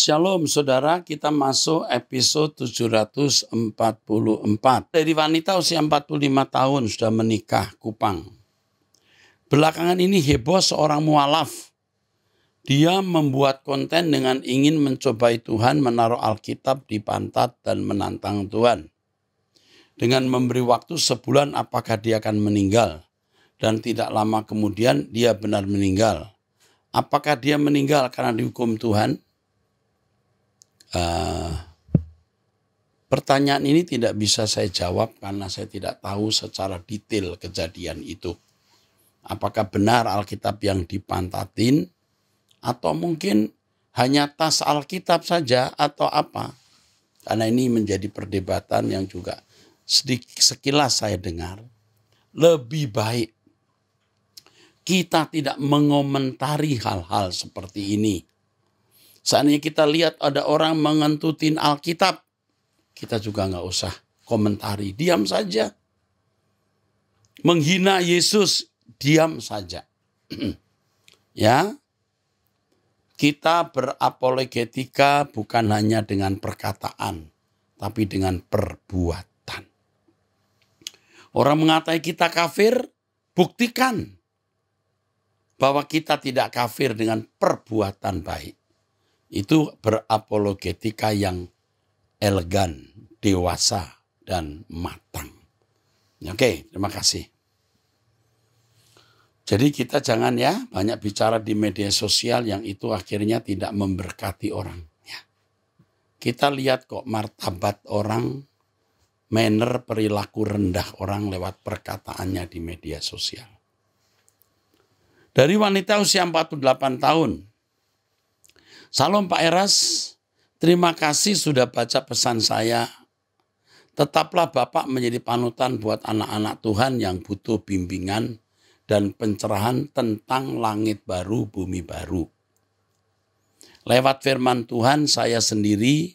Shalom saudara, kita masuk episode 744. Dari wanita usia 45 tahun sudah menikah, Kupang. Belakangan ini heboh seorang mualaf. Dia membuat konten dengan ingin mencobai Tuhan, menaruh Alkitab di pantat dan menantang Tuhan. Dengan memberi waktu sebulan apakah dia akan meninggal. Dan tidak lama kemudian dia benar meninggal. Apakah dia meninggal karena dihukum Tuhan? Pertanyaan ini tidak bisa saya jawab karena saya tidak tahu secara detail kejadian itu. Apakah benar Alkitab yang dipantatin atau mungkin hanya tas Alkitab saja atau apa? Karena ini menjadi perdebatan yang juga sekilas saya dengar. Lebih baik kita tidak mengomentari hal-hal seperti ini. Seandainya kita lihat ada orang mengentutin Alkitab, kita juga nggak usah komentari, diam saja. Menghina Yesus, diam saja. Ya, kita berapologetika bukan hanya dengan perkataan, tapi dengan perbuatan. Orang mengatai kita kafir, buktikan bahwa kita tidak kafir dengan perbuatan baik. Itu berapologetika yang elegan, dewasa, dan matang. Oke, terima kasih. Jadi kita jangan ya banyak bicara di media sosial yang itu akhirnya tidak memberkati orang. Ya. Kita lihat kok martabat orang, manner perilaku rendah orang lewat perkataannya di media sosial. Dari wanita usia 48 tahun. Salam Pak Eras, terima kasih sudah baca pesan saya. Tetaplah Bapak menjadi panutan buat anak-anak Tuhan yang butuh bimbingan dan pencerahan tentang langit baru, bumi baru. Lewat firman Tuhan saya sendiri,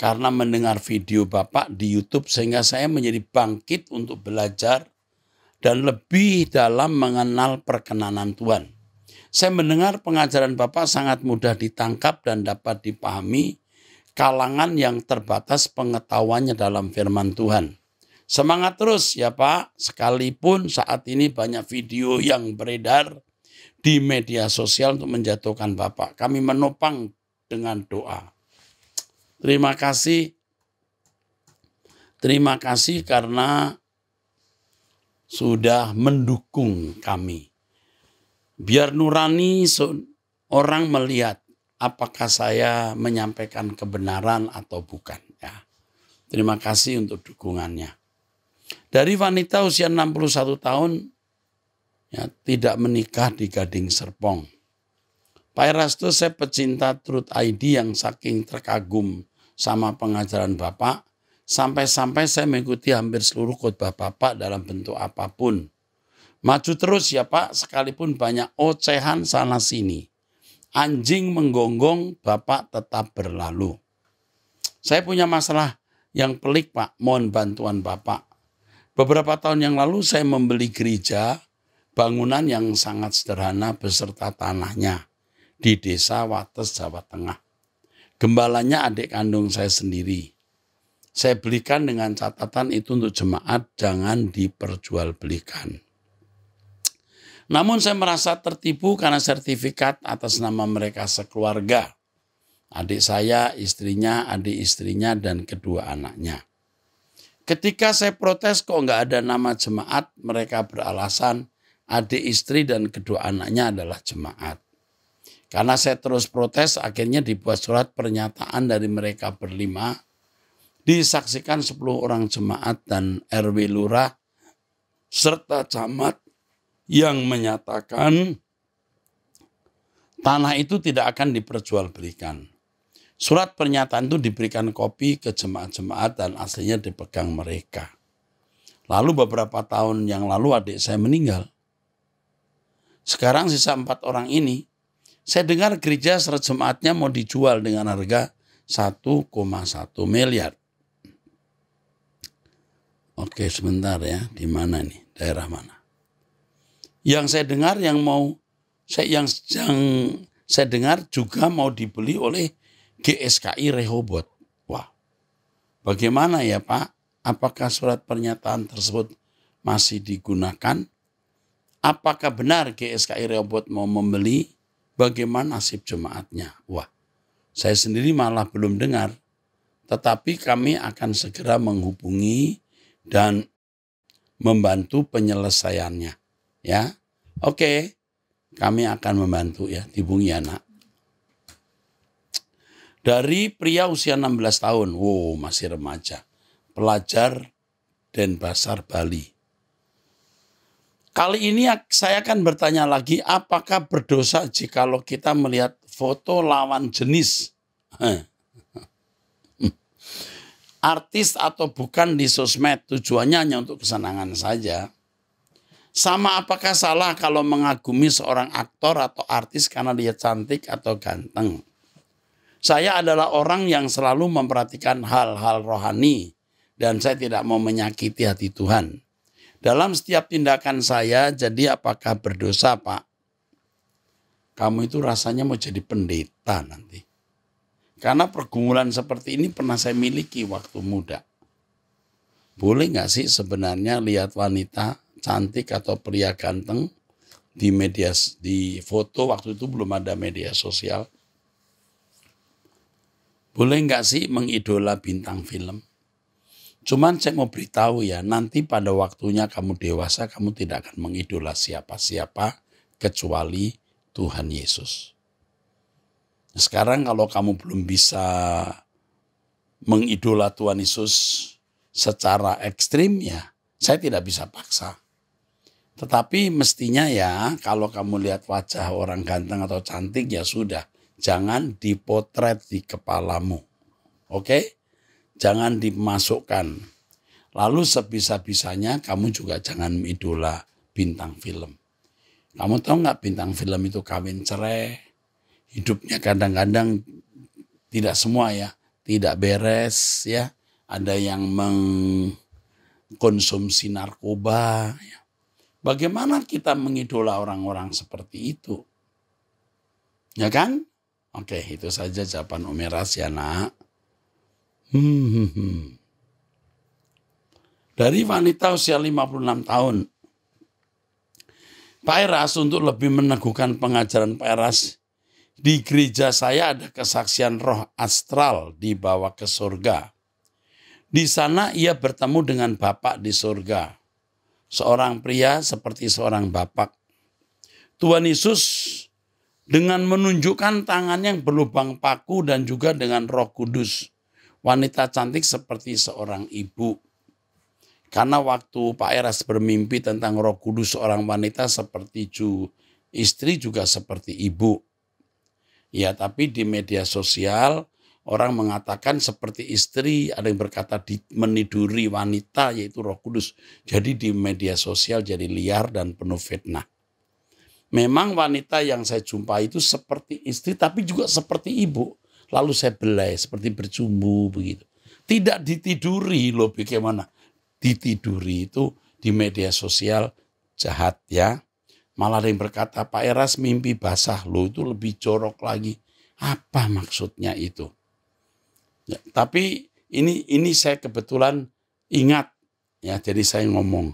karena mendengar video Bapak di YouTube sehingga saya menjadi bangkit untuk belajar dan lebih dalam mengenal perkenanan Tuhan. Saya mendengar pengajaran Bapak sangat mudah ditangkap dan dapat dipahami kalangan yang terbatas pengetahuannya dalam firman Tuhan. Semangat terus ya Pak, sekalipun saat ini banyak video yang beredar di media sosial untuk menjatuhkan Bapak. Kami menopang dengan doa. Terima kasih karena sudah mendukung kami. Biar nurani orang melihat apakah saya menyampaikan kebenaran atau bukan. Ya. Terima kasih untuk dukungannya. Dari wanita usia 61 tahun ya, tidak menikah di Gading Serpong. Pak Erasto, saya pecinta Truth ID yang saking terkagum sama pengajaran Bapak. Sampai-sampai saya mengikuti hampir seluruh khotbah Bapak dalam bentuk apapun. Maju terus ya Pak, sekalipun banyak ocehan sana sini. Anjing menggonggong, Bapak tetap berlalu. Saya punya masalah yang pelik Pak, mohon bantuan Bapak. Beberapa tahun yang lalu saya membeli gereja, bangunan yang sangat sederhana beserta tanahnya di desa Wates, Jawa Tengah. Gembalanya adik kandung saya sendiri. Saya belikan dengan catatan itu untuk jemaat, jangan diperjualbelikan. Namun saya merasa tertipu karena sertifikat atas nama mereka sekeluarga. Adik saya, istrinya, adik istrinya, dan kedua anaknya. Ketika saya protes kok nggak ada nama jemaat, mereka beralasan adik istri dan kedua anaknya adalah jemaat. Karena saya terus protes, akhirnya dibuat surat pernyataan dari mereka berlima, disaksikan 10 orang jemaat dan RW lurah, serta camat, yang menyatakan tanah itu tidak akan diperjualbelikan. Surat pernyataan itu diberikan kopi ke jemaat-jemaat dan aslinya dipegang mereka. Lalu beberapa tahun yang lalu adik saya meninggal. Sekarang sisa 4 orang ini, saya dengar gereja serta jemaatnya mau dijual dengan harga 1,1 miliar. Oke, sebentar ya, di mana nih? Daerah mana? Yang saya dengar saya dengar juga mau dibeli oleh GSKI Rehoboth. Wah, bagaimana ya Pak? Apakah surat pernyataan tersebut masih digunakan? Apakah benar GSKI Rehoboth mau membeli? Bagaimana nasib jemaatnya? Wah, saya sendiri malah belum dengar. Tetapi kami akan segera menghubungi dan membantu penyelesaiannya. Ya, oke, kami akan membantu ya, dihubungi ya nak. Dari pria usia 16 tahun, wow masih remaja, pelajar Denpasar, Bali. Kali ini saya akan bertanya lagi, apakah berdosa jikalau kita melihat foto lawan jenis? Artis atau bukan di sosmed, tujuannya hanya untuk kesenangan saja. Sama apakah salah kalau mengagumi seorang aktor atau artis karena dia cantik atau ganteng? Saya adalah orang yang selalu memperhatikan hal-hal rohani dan saya tidak mau menyakiti hati Tuhan. Dalam setiap tindakan saya, jadi apakah berdosa Pak? Kamu itu rasanya mau jadi pendeta nanti. Karena pergumulan seperti ini pernah saya miliki waktu muda. Boleh nggak sih sebenarnya lihat wanita cantik atau pria ganteng di foto, waktu itu belum ada media sosial. Boleh nggak sih mengidola bintang film? Cuman saya mau beritahu ya, nanti pada waktunya kamu dewasa, kamu tidak akan mengidola siapa-siapa kecuali Tuhan Yesus. Sekarang kalau kamu belum bisa mengidola Tuhan Yesus secara ekstrim ya, saya tidak bisa paksa. Tetapi mestinya ya, kalau kamu lihat wajah orang ganteng atau cantik ya sudah, jangan dipotret di kepalamu. Oke? Jangan dimasukkan. Lalu sebisa-bisanya kamu juga jangan idola bintang film. Kamu tahu nggak bintang film itu kawin cerai, hidupnya kadang-kadang tidak semua ya, tidak beres ya. Ada yang mengkonsumsi narkoba. Ya. Bagaimana kita mengidola orang-orang seperti itu? Ya kan? Oke, itu saja jawaban Umi Ras ya nak. Dari wanita usia 56 tahun. Pak Eras, untuk lebih meneguhkan pengajaran Pak Eras, di gereja saya ada kesaksian roh astral dibawa ke surga. Di sana ia bertemu dengan Bapak di surga. Seorang pria seperti seorang Bapak. Tuhan Yesus dengan menunjukkan tangan yang berlubang paku dan juga dengan Roh Kudus. Wanita cantik seperti seorang ibu. Karena waktu Pak Eras bermimpi tentang Roh Kudus, seorang wanita seperti istri juga seperti ibu. Ya, tapi di media sosial orang mengatakan seperti istri, ada yang berkata meniduri wanita yaitu Roh Kudus. Jadi di media sosial jadi liar dan penuh fitnah. Memang wanita yang saya jumpai itu seperti istri tapi juga seperti ibu. Lalu saya belai seperti bercumbu begitu. Tidak ditiduri loh, bagaimana? Ditiduri itu di media sosial jahat ya. Malah ada yang berkata Pak Eras mimpi basah loh, itu lebih jorok lagi. Apa maksudnya itu? Ya, tapi ini saya kebetulan ingat ya, jadi saya ngomong.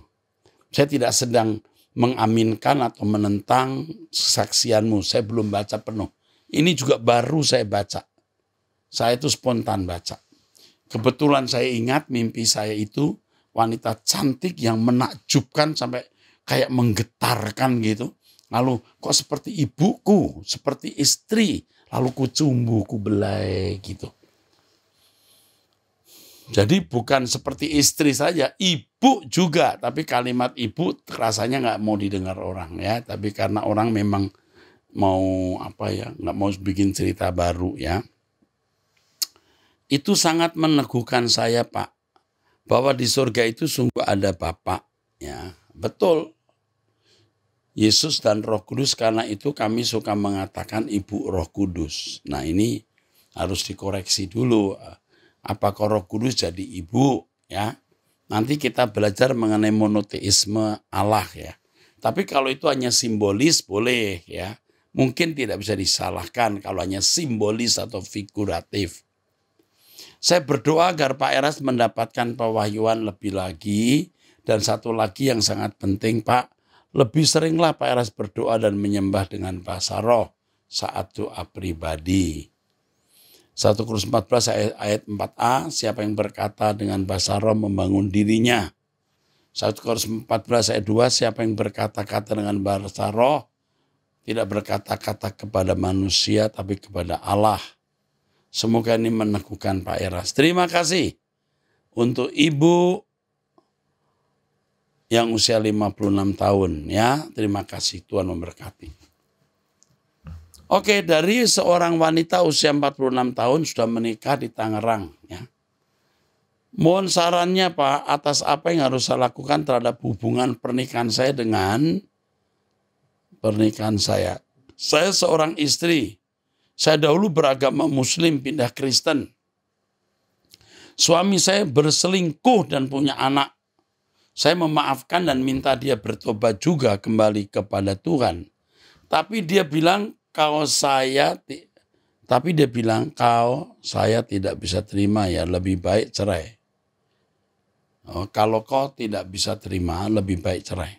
Saya tidak sedang mengaminkan atau menentang kesaksianmu. Saya belum baca penuh. Ini juga baru saya baca. Saya itu spontan baca. Kebetulan saya ingat mimpi saya itu wanita cantik yang menakjubkan sampai kayak menggetarkan gitu. Lalu kok seperti ibuku, seperti istri. Lalu ku cumbu, ku belai gitu. Jadi bukan seperti istri saja, ibu juga. Tapi kalimat ibu rasanya nggak mau didengar orang ya. Tapi karena orang memang mau nggak mau bikin cerita baru ya. Itu sangat meneguhkan saya Pak, bahwa di surga itu sungguh ada Bapak. Ya, betul. Yesus dan Roh Kudus, karena itu kami suka mengatakan Ibu Roh Kudus. Nah ini harus dikoreksi dulu. Apakah Roh Kudus jadi ibu? Ya, nanti kita belajar mengenai monoteisme Allah ya. Tapi kalau itu hanya simbolis boleh ya. mungkin tidak bisa disalahkan kalau hanya simbolis atau figuratif. Saya berdoa agar Pak Eras mendapatkan pewahyuan lebih lagi. Dan satu lagi yang sangat penting Pak, lebih seringlah Pak Eras berdoa dan menyembah dengan bahasa roh saat doa pribadi. 1 Korintus 14 ayat 4a, siapa yang berkata dengan bahasa roh membangun dirinya. 1 Korintus 14 ayat 2, siapa yang berkata-kata dengan bahasa roh tidak berkata-kata kepada manusia tapi kepada Allah. Semoga ini meneguhkan Pak Eras. Terima kasih untuk Ibu yang usia 56 tahun ya. Terima kasih, Tuhan memberkati. Oke, dari seorang wanita usia 46 tahun sudah menikah di Tangerang ya. Mohon sarannya Pak atas apa yang harus saya lakukan terhadap hubungan pernikahan saya dengan pernikahan saya. Saya seorang istri. Saya dahulu beragama Muslim, pindah Kristen. Suami saya berselingkuh dan punya anak. Saya memaafkan dan minta dia bertobat juga kembali kepada Tuhan. Tapi dia bilang kau saya tidak bisa terima ya, lebih baik cerai. Kalau kau tidak bisa terima, lebih baik cerai.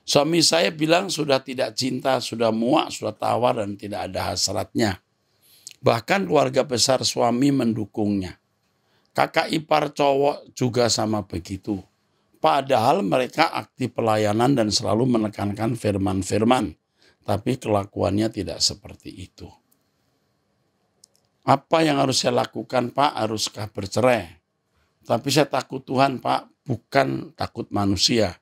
Suami saya bilang sudah tidak cinta, sudah muak, sudah tawar dan tidak ada hasratnya. Bahkan keluarga besar suami mendukungnya. Kakak ipar cowok juga sama begitu. Padahal mereka aktif pelayanan dan selalu menekankan firman-firman. Tapi kelakuannya tidak seperti itu. Apa yang harus saya lakukan Pak? Haruskah bercerai? Tapi saya takut Tuhan Pak, bukan takut manusia.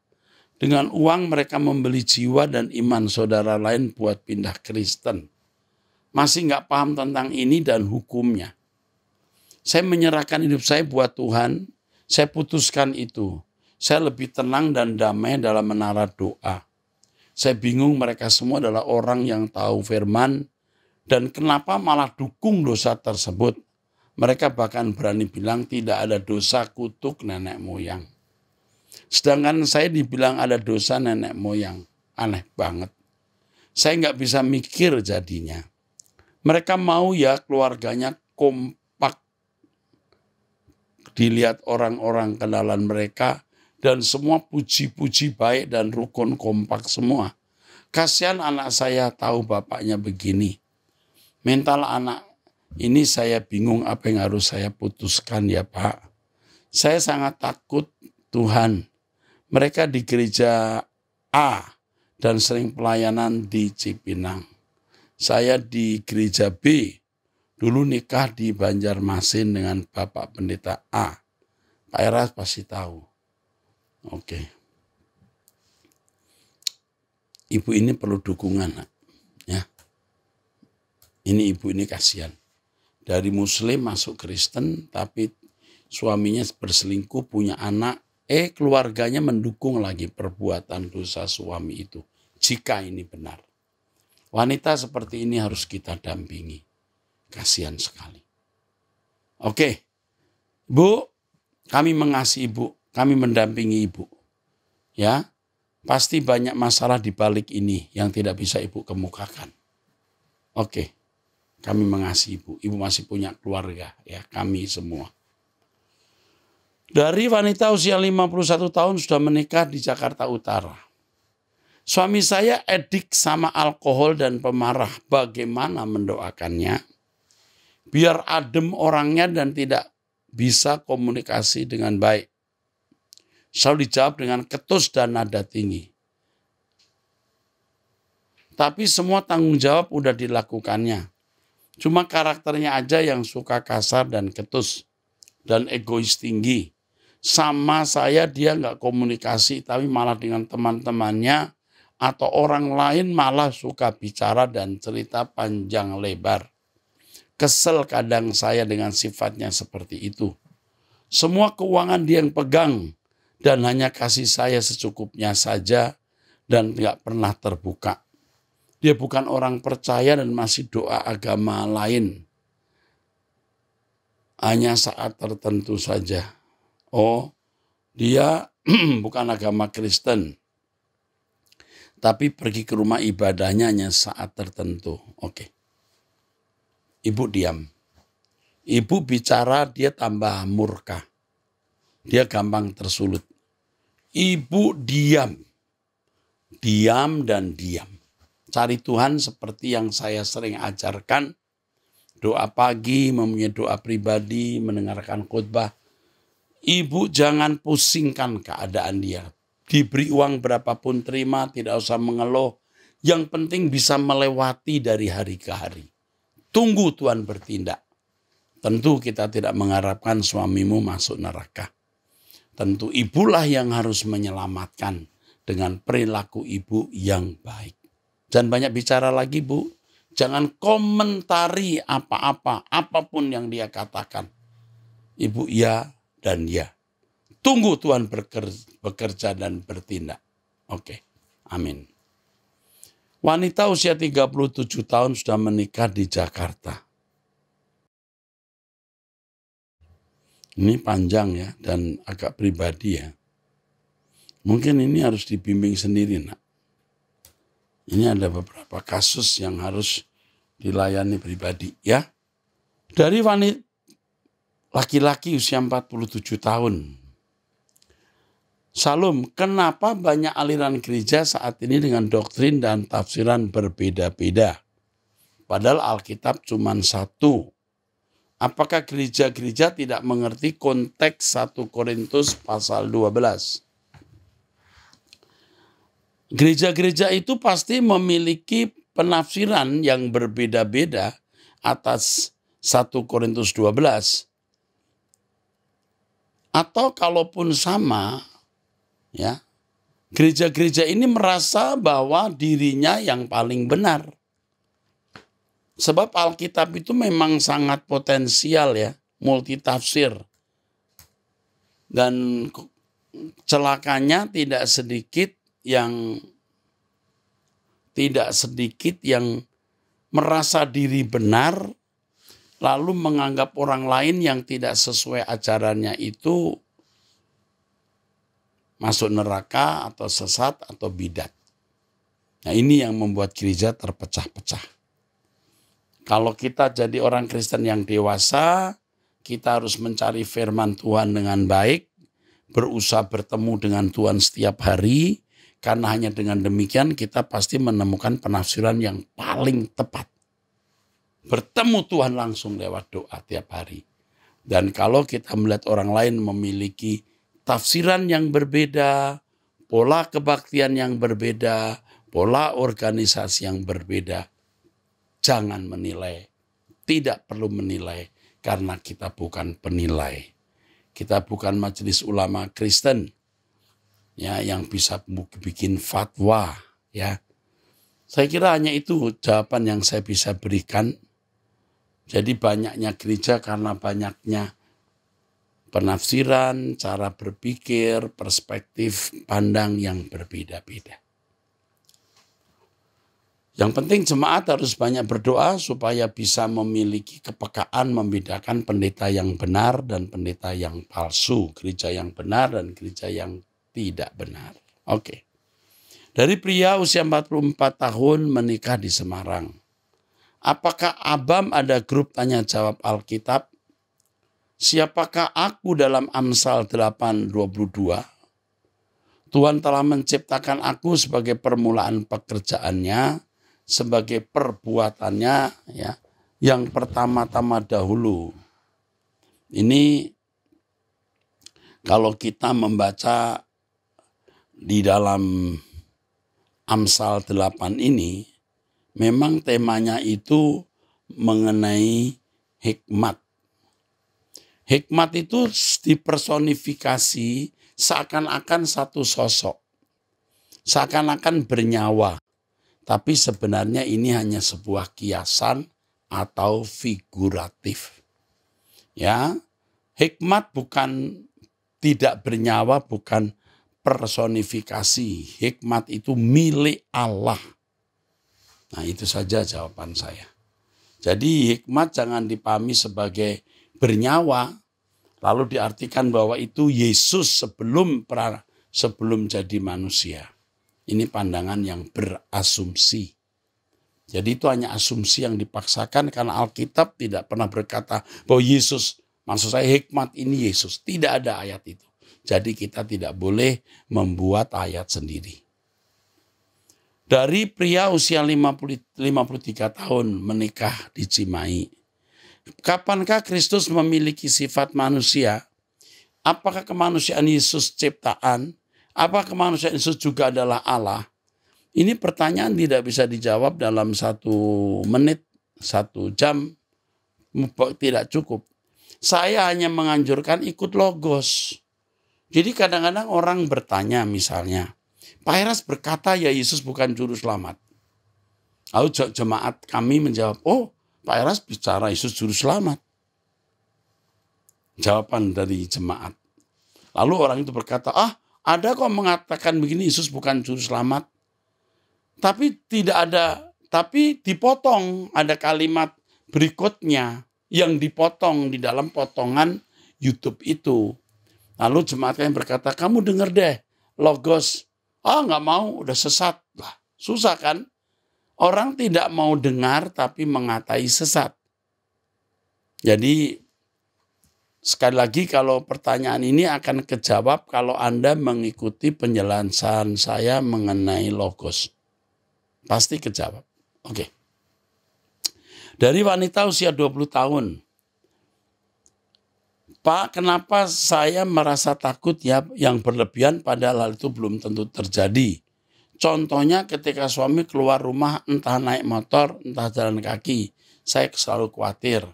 Dengan uang mereka membeli jiwa dan iman saudara lain buat pindah Kristen. Masih nggak paham tentang ini dan hukumnya. Saya menyerahkan hidup saya buat Tuhan. Saya putuskan itu. Saya lebih tenang dan damai dalam menara doa. Saya bingung mereka semua adalah orang yang tahu firman. Dan kenapa malah dukung dosa tersebut. Mereka bahkan berani bilang tidak ada dosa kutuk nenek moyang. Sedangkan saya dibilang ada dosa nenek moyang. Aneh banget. Saya nggak bisa mikir jadinya. Mereka mau ya keluarganya kompak. Dilihat orang-orang kenalan mereka. Dan semua puji-puji baik dan rukun kompak semua. Kasihan anak saya tahu bapaknya begini. Mental anak ini saya bingung apa yang harus saya putuskan ya Pak. Saya sangat takut Tuhan. Mereka di gereja A dan sering pelayanan di Cipinang. Saya di gereja B. Dulu nikah di Banjarmasin dengan Bapak Pendeta A. Pak Eras pasti tahu. Oke. Ibu ini perlu dukungan, ya. Ini ibu ini kasihan. Dari Muslim masuk Kristen, tapi suaminya berselingkuh, punya anak. Keluarganya mendukung lagi perbuatan dosa suami itu. Jika ini benar. Wanita seperti ini harus kita dampingi. Kasihan sekali. Oke. Bu, kami mengasihi ibu. Kami mendampingi ibu. Ya, pasti banyak masalah di balik ini yang tidak bisa ibu kemukakan. Oke, kami mengasihi ibu. Ibu masih punya keluarga, ya kami semua. Dari wanita usia 51 tahun sudah menikah di Jakarta Utara. Suami saya edik sama alkohol dan pemarah. Bagaimana mendoakannya? Biar adem orangnya dan tidak bisa komunikasi dengan baik. Selalu dijawab dengan ketus dan nada tinggi. Tapi semua tanggung jawab udah dilakukannya. Cuma karakternya aja yang suka kasar dan ketus. Dan egois tinggi. Sama saya dia nggak komunikasi tapi malah dengan teman-temannya atau orang lain malah suka bicara dan cerita panjang lebar. Kesel kadang saya dengan sifatnya seperti itu. Semua keuangan dia yang pegang. Dan hanya kasih saya secukupnya saja dan tidak pernah terbuka. Dia bukan orang percaya dan masih doa agama lain. Hanya saat tertentu saja. Oh, dia bukan agama Kristen. tapi pergi ke rumah ibadahnya hanya saat tertentu. Oke. Ibu diam. Ibu bicara dia tambah murka. Dia gampang tersulut. Ibu diam. Diam dan diam. Cari Tuhan seperti yang saya sering ajarkan. Doa pagi, mempunyai doa pribadi, mendengarkan khotbah. Ibu jangan pusingkan keadaan dia. Diberi uang berapapun terima, tidak usah mengeluh. Yang penting bisa melewati dari hari ke hari. Tunggu Tuhan bertindak. Tentu kita tidak mengharapkan suamimu masuk neraka. Tentu ibulah yang harus menyelamatkan dengan perilaku ibu yang baik. Jangan banyak bicara lagi, Bu. Jangan komentari apa-apa, apapun yang dia katakan. Ibu ya dan ya. Tunggu Tuhan bekerja dan bertindak. Oke, amin. Wanita usia 37 tahun sudah menikah di Jakarta. Ini panjang ya dan agak pribadi ya. Mungkin ini harus dibimbing sendiri, nak. Ini ada beberapa kasus yang harus dilayani pribadi ya. Dari wanita laki-laki usia 47 tahun. Salam, kenapa banyak aliran gereja saat ini dengan doktrin dan tafsiran berbeda-beda? Padahal Alkitab cuma satu. Apakah gereja-gereja tidak mengerti konteks 1 Korintus pasal 12? Gereja-gereja itu pasti memiliki penafsiran yang berbeda-beda atas 1 Korintus 12. Atau kalaupun sama, ya, gereja-gereja ini merasa bahwa dirinya yang paling benar. Sebab Alkitab itu memang sangat potensial ya, multitafsir. Dan celakanya tidak sedikit yang merasa diri benar, lalu menganggap orang lain yang tidak sesuai ajarannya itu masuk neraka atau sesat atau bidat. Nah, ini yang membuat gereja terpecah-pecah. Kalau kita jadi orang Kristen yang dewasa, kita harus mencari firman Tuhan dengan baik, berusaha bertemu dengan Tuhan setiap hari, karena hanya dengan demikian kita pasti menemukan penafsiran yang paling tepat. Bertemu Tuhan langsung lewat doa tiap hari. Dan kalau kita melihat orang lain memiliki tafsiran yang berbeda, pola kebaktian yang berbeda, pola organisasi yang berbeda, jangan menilai. Tidak perlu menilai karena kita bukan penilai. Kita bukan majelis ulama Kristen ya yang bisa bikin fatwa ya. Saya kira hanya itu jawaban yang saya bisa berikan. Jadi banyaknya gereja karena banyaknya penafsiran, cara berpikir, perspektif pandang yang berbeda-beda. Yang penting jemaat harus banyak berdoa supaya bisa memiliki kepekaan membedakan pendeta yang benar dan pendeta yang palsu, gereja yang benar dan gereja yang tidak benar. Oke. Dari pria usia 44 tahun menikah di Semarang. Apakah Abam ada grup tanya jawab Alkitab? Siapakah aku dalam Amsal 8:22? Tuhan telah menciptakan aku sebagai permulaan pekerjaannya, sebagai perbuatannya ya, yang pertama-tama dahulu. Ini kalau kita membaca di dalam Amsal 8 ini, memang temanya itu mengenai hikmat. Hikmat itu dipersonifikasi seakan-akan satu sosok. Seakan-akan bernyawa. Tapi sebenarnya ini hanya sebuah kiasan atau figuratif. Ya, hikmat bukan tidak bernyawa, bukan personifikasi. Hikmat itu milik Allah. Nah, itu saja jawaban saya. Jadi hikmat jangan dipahami sebagai bernyawa, lalu diartikan bahwa itu Yesus sebelum jadi manusia. Ini pandangan yang berasumsi. Jadi itu hanya asumsi yang dipaksakan karena Alkitab tidak pernah berkata bahwa Yesus, maksud saya hikmat ini Yesus. Tidak ada ayat itu. Jadi kita tidak boleh membuat ayat sendiri. Dari pria usia 53 tahun menikah di Cimahi. Kapankah Kristus memiliki sifat manusia? Apakah kemanusiaan Yesus ciptaan? Apakah kemanusiaan Yesus juga adalah Allah? Ini pertanyaan tidak bisa dijawab dalam 1 menit, 1 jam, tidak cukup. Saya hanya menganjurkan ikut logos. Jadi kadang-kadang orang bertanya misalnya, Pak Heras berkata ya Yesus bukan juru selamat. Lalu jemaat kami menjawab, oh Pak Heras bicara Yesus juru selamat. Jawaban dari jemaat. Lalu orang itu berkata, ada kok mengatakan begini Yesus bukan juru selamat. Tapi dipotong, ada kalimat berikutnya yang dipotong di dalam potongan YouTube itu. Lalu jemaat yang berkata, kamu dengar deh, logos. Nggak mau, udah sesat. Lah, susah kan? Orang tidak mau dengar tapi mengatai sesat. Jadi sekali lagi kalau pertanyaan ini akan kejawab kalau Anda mengikuti penjelasan saya mengenai logos. Pasti kejawab. Oke. Dari wanita usia 20 tahun. Pak, kenapa saya merasa takut ya yang berlebihan padahal hal itu belum tentu terjadi. Contohnya ketika suami keluar rumah entah naik motor, entah jalan kaki. Saya selalu khawatir.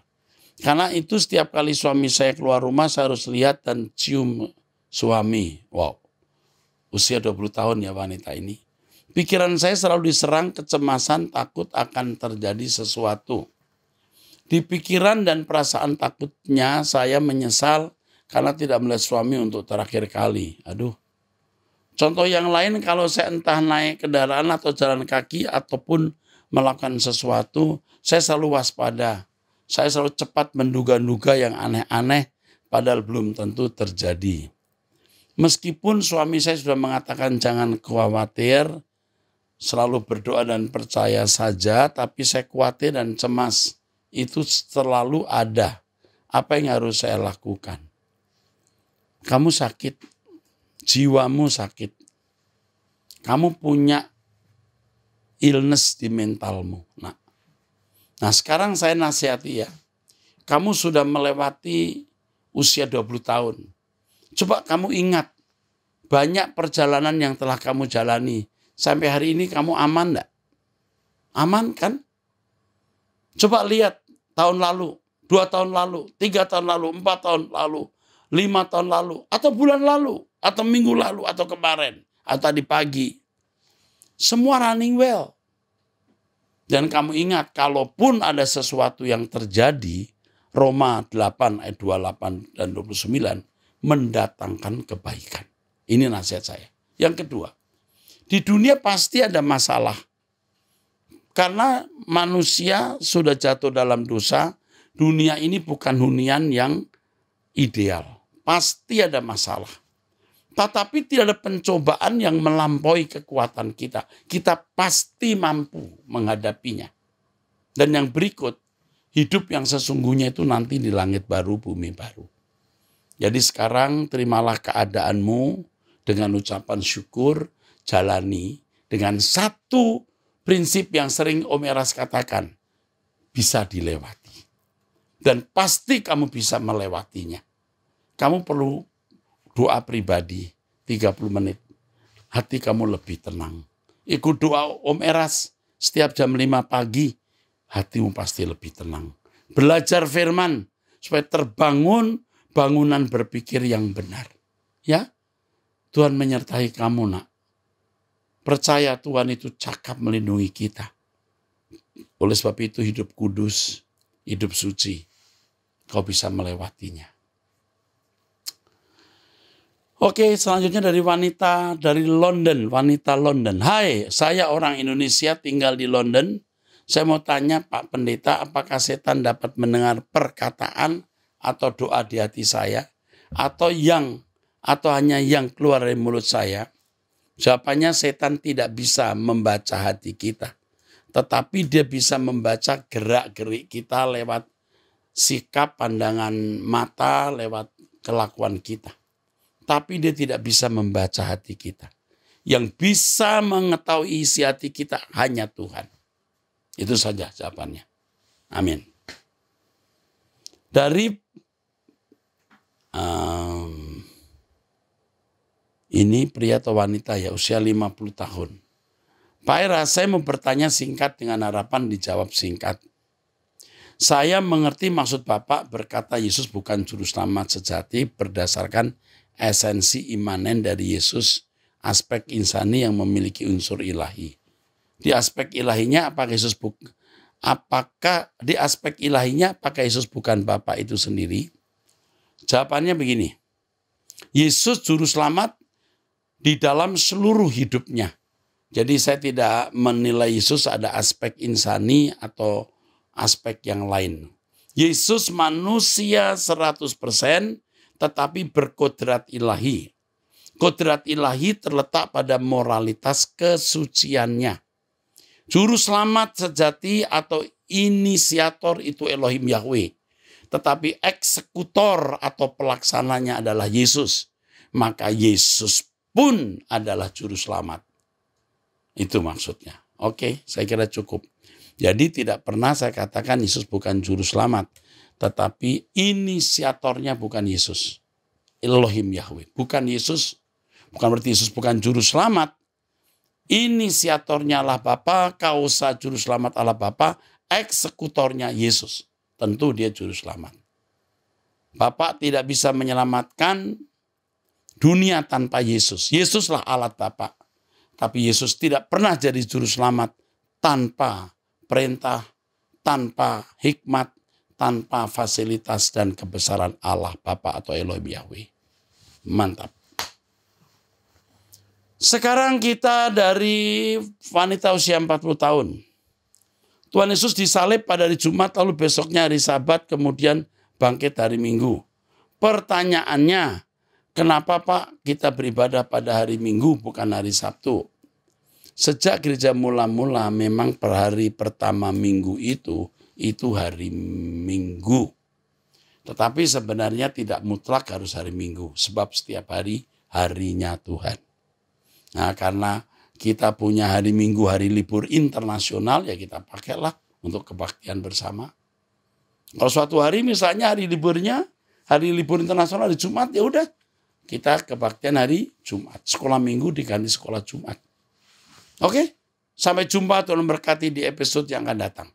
Karena itu setiap kali suami saya keluar rumah saya harus lihat dan cium suami. Wow. Usia 20 tahun ya wanita ini. Pikiran saya selalu diserang kecemasan, takut akan terjadi sesuatu. Di pikiran dan perasaan takutnya saya menyesal karena tidak melihat suami untuk terakhir kali. Aduh. Contoh yang lain kalau saya entah naik kendaraan atau jalan kaki ataupun melakukan sesuatu, saya selalu waspada. Saya selalu cepat menduga-duga yang aneh-aneh padahal belum tentu terjadi. Meskipun suami saya sudah mengatakan jangan khawatir, selalu berdoa dan percaya saja, tapi saya khawatir dan cemas. Itu selalu ada. Apa yang harus saya lakukan? Kamu sakit, jiwamu sakit. Kamu punya illness di mentalmu. Nah sekarang saya nasihati ya. Kamu sudah melewati usia 20 tahun. Coba kamu ingat. Banyak perjalanan yang telah kamu jalani. Sampai hari ini kamu aman enggak? Aman kan? Coba lihat tahun lalu, 2 tahun lalu, 3 tahun lalu, 4 tahun lalu, 5 tahun lalu, atau bulan lalu, atau minggu lalu, atau kemarin, atau tadi pagi. Semua running well. Dan kamu ingat, kalaupun ada sesuatu yang terjadi, Roma 8 ayat 28 dan 29 mendatangkan kebaikan. Ini nasihat saya. Yang kedua, di dunia pasti ada masalah. Karena manusia sudah jatuh dalam dosa, dunia ini bukan hunian yang ideal. Pasti ada masalah. Tetapi tidak ada pencobaan yang melampaui kekuatan kita. Kita pasti mampu menghadapinya. Dan yang berikut, hidup yang sesungguhnya itu nanti di langit baru, bumi baru. Jadi sekarang terimalah keadaanmu dengan ucapan syukur, jalani dengan satu prinsip yang sering Om Eras katakan, bisa dilewati. Dan pasti kamu bisa melewatinya. Kamu perlu doa pribadi 30 menit. Hati kamu lebih tenang. Ikut doa Om Eras setiap jam 5 pagi. Hatimu pasti lebih tenang. Belajar firman supaya terbangun bangunan berpikir yang benar. Ya, Tuhan menyertai kamu nak. Percaya Tuhan itu cakap melindungi kita. Oleh sebab itu hidup kudus, hidup suci. Kau bisa melewatinya. Oke, selanjutnya dari wanita dari London, wanita London. Hai, saya orang Indonesia tinggal di London. Saya mau tanya Pak Pendeta, apakah setan dapat mendengar perkataan atau doa di hati saya atau hanya yang keluar dari mulut saya? Jawabannya setan tidak bisa membaca hati kita. Tetapi dia bisa membaca gerak-gerik kita lewat sikap, pandangan mata, lewat kelakuan kita. Tapi dia tidak bisa membaca hati kita. Yang bisa mengetahui isi hati kita hanya Tuhan. Itu saja jawabannya. Amin. Dari ini pria atau wanita ya, usia 50 tahun. Pak Era, saya mau bertanya singkat dengan harapan dijawab singkat. Saya mengerti maksud Bapak berkata Yesus bukan juru selamat sejati berdasarkan esensi imanen dari Yesus, aspek insani yang memiliki unsur ilahi. Di aspek ilahinya apakah Yesus bukan Bapa itu sendiri? Jawabannya begini. Yesus juru selamat di dalam seluruh hidupnya. Jadi saya tidak menilai Yesus ada aspek insani atau aspek yang lain. Yesus manusia 100% tetapi berkodrat ilahi. Kodrat ilahi terletak pada moralitas kesuciannya. Juru selamat sejati atau inisiator itu Elohim Yahweh. Tetapi eksekutor atau pelaksananya adalah Yesus. Maka Yesus pun adalah juru selamat. Itu maksudnya. Oke, saya kira cukup. Jadi tidak pernah saya katakan Yesus bukan juru selamat. Tetapi inisiatornya bukan Yesus. Elohim Yahweh. Bukan Yesus. Bukan berarti Yesus bukan juru selamat. Inisiatornya Allah Bapa, kausa juru selamat Allah Bapa, eksekutornya Yesus. Tentu dia juru selamat. Bapa tidak bisa menyelamatkan dunia tanpa Yesus. Yesuslah alat Bapa. Tapi Yesus tidak pernah jadi juru selamat tanpa perintah, tanpa hikmat, tanpa fasilitas dan kebesaran Allah Bapa atau Elohim Yahweh. Mantap. Sekarang kita dari wanita usia 40 tahun. Tuhan Yesus disalib pada hari Jumat, lalu besoknya hari Sabat, kemudian bangkit hari Minggu. Pertanyaannya, kenapa Pak kita beribadah pada hari Minggu bukan hari Sabtu? Sejak gereja mula-mula memang per hari pertama minggu itu hari Minggu. Tetapi sebenarnya tidak mutlak harus hari Minggu. Sebab setiap hari harinya Tuhan. Nah karena kita punya hari Minggu, hari libur internasional, ya kita pakailah untuk kebaktian bersama. Kalau suatu hari misalnya hari libur internasional hari Jumat, ya udah kita kebaktian hari Jumat. Sekolah Minggu diganti sekolah Jumat. Oke, sampai jumpa, Tuhan memberkati di episode yang akan datang.